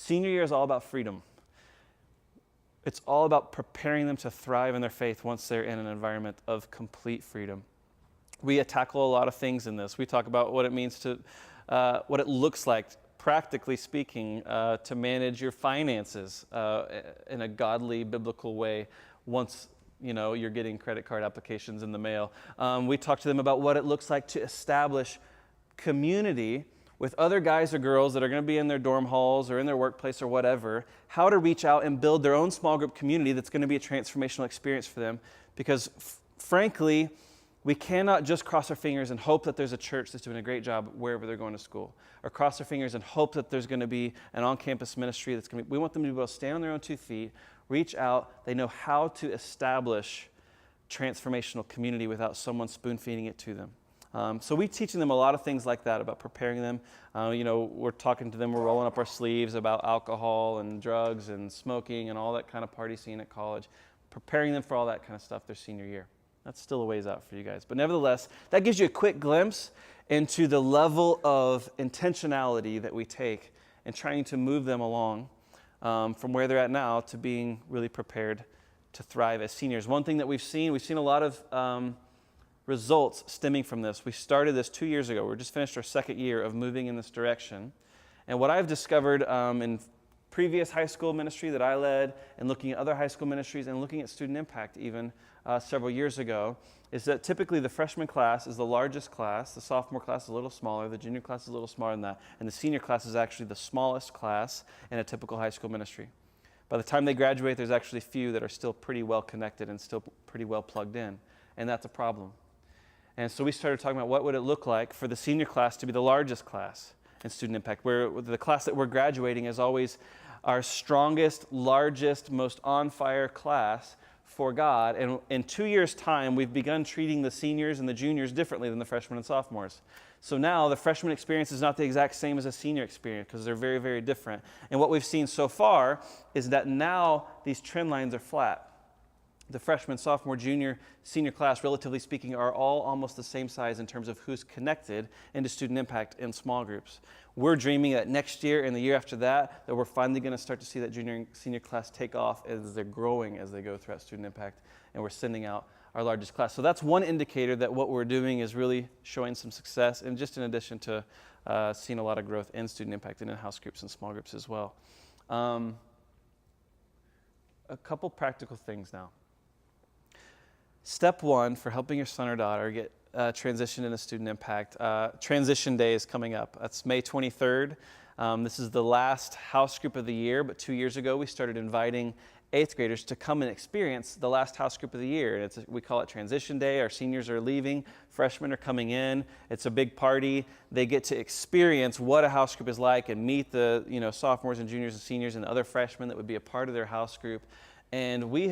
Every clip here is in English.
Senior year is all about freedom. It's all about preparing them to thrive in their faith once they're in an environment of complete freedom. We tackle a lot of things in this. We talk about what it means to, what it looks like, practically speaking, to manage your finances in a godly, biblical way once you're getting credit card applications in the mail. We talk to them about what it looks like to establish community with other guys or girls that are going to be in their dorm halls or in their workplace or whatever, how to reach out and build their own small group community that's going to be a transformational experience for them. Because frankly, we cannot just cross our fingers and hope that there's a church that's doing a great job wherever they're going to school, or cross our fingers and hope that there's going to be an on-campus ministry that's going to be. We want them to be able to stand on their own 2 feet, reach out. They know how to establish transformational community without someone spoon-feeding it to them. So we're teaching them a lot of things like that about preparing them. We're talking to them, we're rolling up our sleeves about alcohol and drugs and smoking and all that kind of party scene at college, preparing them for all that kind of stuff their senior year. That's still a ways out for you guys. But nevertheless, that gives you a quick glimpse into the level of intentionality that we take in trying to move them along from where they're at now to being really prepared to thrive as seniors. One thing that we've seen a lot of results stemming from this. We started this 2 years ago. We just finished our 2nd year of moving in this direction. And what I've discovered in previous high school ministry that I led and looking at other high school ministries and looking at student impact even several years ago is that typically the freshman class is the largest class, the sophomore class is a little smaller, the junior class is a little smaller than that, and the senior class is actually the smallest class in a typical high school ministry. By the time they graduate, there's actually a few that are still pretty well connected and still pretty well plugged in, and that's a problem. And so we started talking about what would it look like for the senior class to be the largest class in student impact, where the class that we're graduating is always our strongest, largest, most on-fire class for God. And in 2 years' time, we've begun treating the seniors and the juniors differently than the freshmen and sophomores. So now the freshman experience is not the exact same as a senior experience because they're very, very different. And what we've seen so far is that now these trend lines are flat. The freshman, sophomore, junior, senior class, relatively speaking, are all almost the same size in terms of who's connected into student impact in small groups. We're dreaming that next year and the year after that we're finally going to start to see that junior and senior class take off as they're growing as they go throughout student impact, and we're sending out our largest class. So that's one indicator that what we're doing is really showing some success, and just in addition to seeing a lot of growth in student impact and in house groups and small groups as well. A couple practical things now. Step one for helping your son or daughter get transitioned into student impact. Transition Day is coming up. That's May 23rd. This is the last house group of the year, but 2 years ago we started inviting 8th graders to come and experience the last house group of the year. And we call it Transition Day. Our seniors are leaving, freshmen are coming in. It's a big party. They get to experience what a house group is like and meet the sophomores and juniors and seniors and other freshmen that would be a part of their house group. And we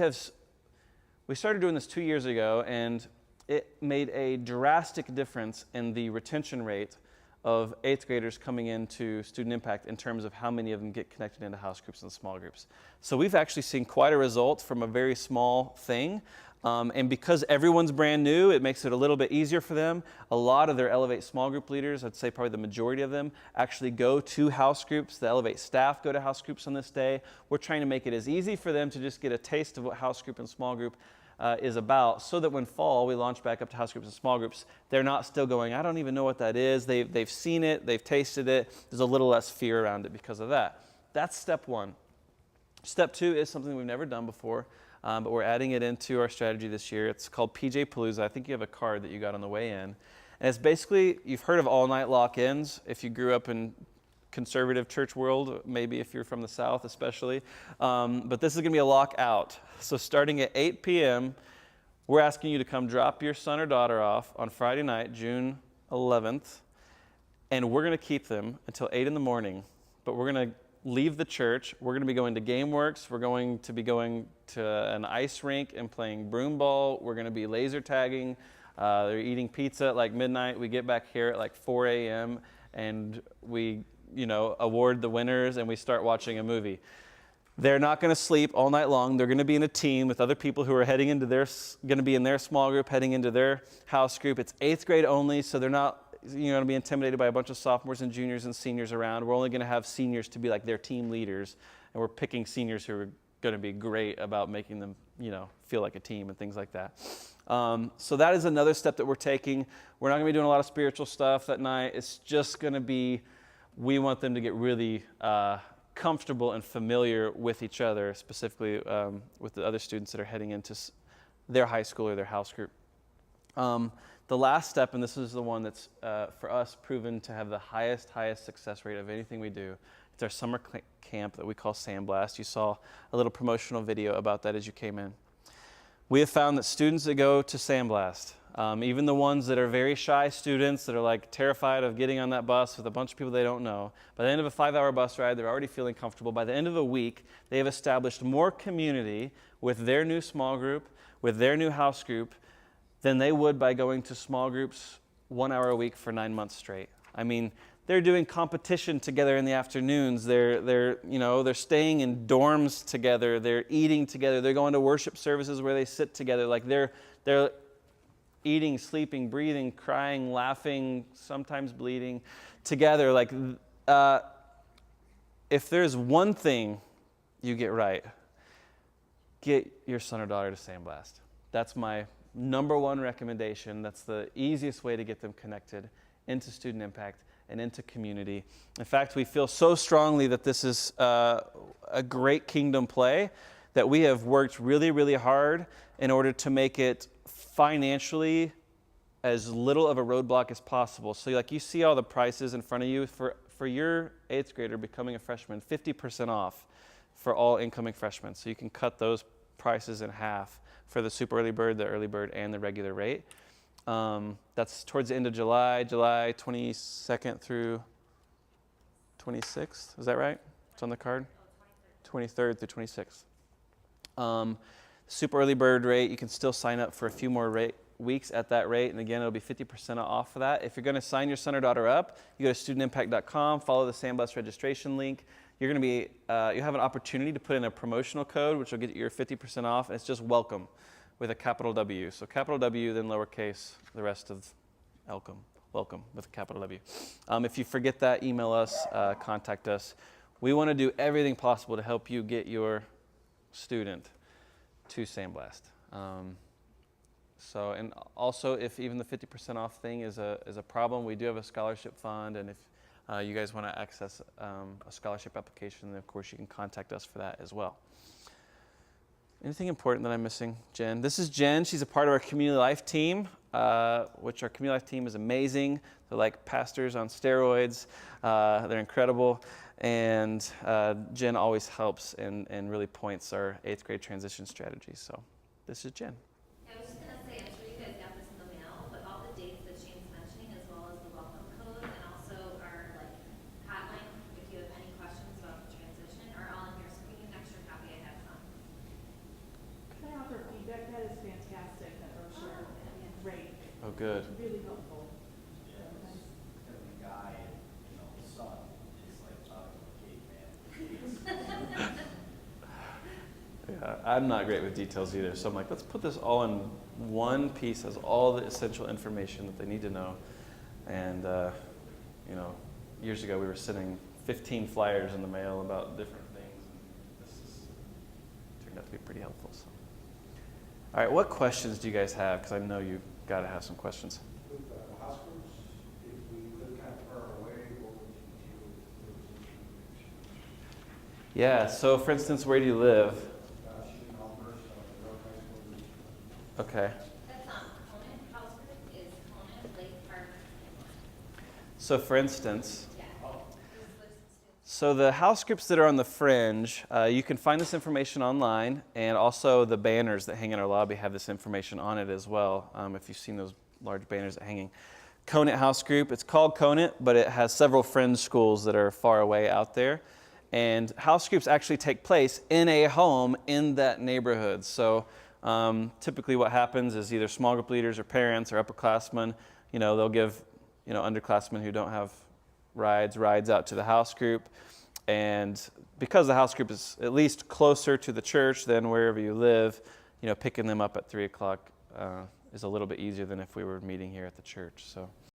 started doing this 2 years ago, and it made a drastic difference in the retention rate of 8th graders coming into student impact in terms of how many of them get connected into house groups and small groups. So we've actually seen quite a result from a very small thing. And because everyone's brand new, it makes it a little bit easier for them. A lot of their Elevate small group leaders, I'd say probably the majority of them, actually go to house groups. The Elevate staff go to house groups on this day. We're trying to make it as easy for them to just get a taste of what house group and small group is about, so that when fall we launch back up to house groups and small groups, they're not still going, I don't even know what that is. They've seen it, they've tasted it. There's a little less fear around it because of that. That's step one. Step two is something we've never done before, but we're adding it into our strategy this year. It's called PJ Palooza. I think you have a card that you got on the way in. And it's basically, you've heard of all-night lock-ins if you grew up in conservative church world, maybe if you're from the South especially, but this is going to be a lockout. So starting at 8 p.m., we're asking you to come drop your son or daughter off on Friday night, June 11th, and we're going to keep them until 8 in the morning, but we're going to leave the church. We're going to be going to GameWorks. We're going to be going to an ice rink and playing broom ball. We're going to be laser tagging. They're eating pizza at like midnight. We get back here at like 4 a.m. and we award the winners, and we start watching a movie. They're not going to sleep all night long. They're going to be in a team with other people who are going to be in their small group, heading into their house group. It's 8th grade only, so they're not going to be intimidated by a bunch of sophomores and juniors and seniors around. We're only going to have seniors to be like their team leaders, and we're picking seniors who are going to be great about making them, feel like a team and things like that. So that is another step that we're taking. We're not going to be doing a lot of spiritual stuff that night. It's just going to be, we want them to get really comfortable and familiar with each other, specifically with the other students that are heading into their high school or their house group. The last step, and this is the one that's for us proven to have the highest success rate of anything we do, it's our summer camp that we call Sandblast. You saw a little promotional video about that as you came in. We have found that students that go to Sandblast, even the ones that are very shy students that are like terrified of getting on that bus with a bunch of people they don't know, by the end of a 5-hour bus ride, they're already feeling comfortable. By the end of a week, they have established more community with their new small group, with their new house group, than they would by going to small groups 1 hour a week for 9 months straight. I mean, they're doing competition together in the afternoons. They're staying in dorms together. They're eating together. They're going to worship services where they sit together. Like they're eating, sleeping, breathing, crying, laughing, sometimes bleeding together. Like if there's one thing you get right, get your son or daughter to Sandblast. That's my number one recommendation. That's the easiest way to get them connected into student impact and into community. In fact, we feel so strongly that this is a great kingdom play that we have worked really, really hard in order to make it financially as little of a roadblock as possible. So like you see all the prices in front of you for your 8th grader becoming a freshman, 50% off for all incoming freshmen. So you can cut those prices in half for the super early bird, the early bird, and the regular rate. That's towards the end of July 22nd through 26th. Is that right? It's on the card? 23rd through 26th. Super early bird rate, you can still sign up for a few more weeks at that rate. And again, it'll be 50% off for that. If you're going to sign your son or daughter up, you go to studentimpact.com, follow the Sandblast registration link. You're going to be, you have an opportunity to put in a promotional code, which will get you your 50% off. And it's just welcome with a capital W. So capital W, then lowercase, the rest of welcome with a capital W. If you forget that, email us, contact us. We want to do everything possible to help you get your student to Sandblast. And also, if even the 50% off thing is a problem, we do have a scholarship fund, and if you guys want to access a scholarship application, then of course you can contact us for that as well. Anything important that I'm missing, Jen? This is Jen. She's a part of our community life team, which our community life team is amazing. They're like pastors on steroids. They're incredible. And Jen always helps and really points our 8th grade transition strategy. So this is Jen. I was just going to say, I'm sure you guys got this in the mail, but all the dates that Shane's mentioning, as well as the welcome code, and also our hotline, if you have any questions about the transition, are all in here. So if you need an extra copy, I have some. Can I offer feedback? That is fantastic. That brochure, great, Oh, good. really helpful. The guy, the son, is like talking to a caveman. Yeah, I'm not great with details either, so I'm like, let's put this all in one piece, has all the essential information that they need to know. And years ago we were sending 15 flyers in the mail about different things, and this has turned out to be pretty helpful. So, all right, what questions do you guys have? Because I know you've got to have some questions. With house groups, if we live kind of far away, what would you do with those issues? Yeah, so for instance, where do you live? Shooting Elmhurst, Road High School. Okay. That's Conan. House group is Conan, Lake Park, and So for instance, yeah. so the house groups that are on the fringe, you can find this information online, and also the banners that hang in our lobby have this information on it as well, if you've seen those large banners that are hanging. Conant House Group, it's called Conant, but it has several fringe schools that are far away out there. And house groups actually take place in a home in that neighborhood. So typically what happens is either small group leaders or parents or upperclassmen, they'll give, underclassmen who don't have rides out to the house group. And because the house group is at least closer to the church than wherever you live, picking them up at 3 o'clock is a little bit easier than if we were meeting here at the church. So